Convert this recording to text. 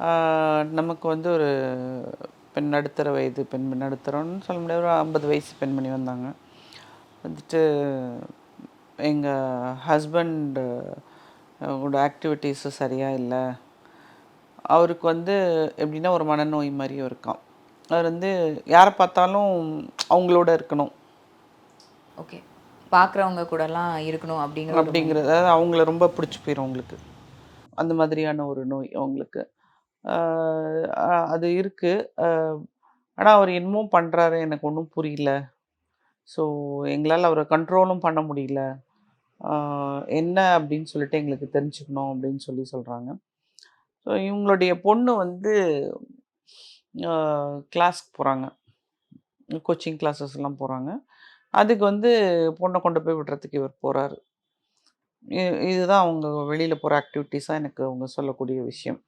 ஆ, நமக்கு வந்து ஒரு நடுத்தர வயது நடுத்தரம்னு சொல்ல முடியாது. ஒரு 50 வயசு பெண்மணி வந்தாங்க. வந்துட்டு எங்கள் ஹஸ்பண்ட் ஓட ஆக்டிவிட்டீஸு சரியா இல்ல. அவருக்கு வந்து எப்படின்னா ஒரு மனநோய் மாரியும் இருக்காம். அவர் வந்து யார பார்த்தாலும் அவங்களோட இருக்கணும் ஓகே. பார்க்குறவங்க கூடலாம் இருக்கணும் அப்படிங்கிற ஒரு மைண்ட். அப்படிங்கிறது. அதாவது அவங்கள ரொம்ப பிடிச்சு போயிரும் அவங்களுக்கு. அந்த மாதிரியான ஒரு நோய் அவங்களுக்கு. ஆ, அது இருக்கு. அ ஆனா அவர் என்னமோ பண்றாரு எனக்கு ஒண்ணும் புரியல. ஸோ எங்களால அவர கண்ட்ரோலும் பண்ண முடியல. ஆ, என்ன அப்படின்னு சொல்லிட்டு எங்களுக்கு தெரிஞ்சுக்கணும் அப்படின்னு சொல்றாங்க. ஸோ இவங்களுடைய பொண்ணு வந்து அ கிளாஸ்க்கு போறாங்க. கோச்சிங் கிளாஸஸ்லாம் போறாங்க. அதுக்கு வந்து பொண்ண கொண்டு போய் விடுறதுக்கு இவர் போறாரு. இதுதான் அவங்க வெளியில போற ஆக்டிவிட்டீஸா எனக்கு அவங்க சொல்லக்கூடிய விஷயம்.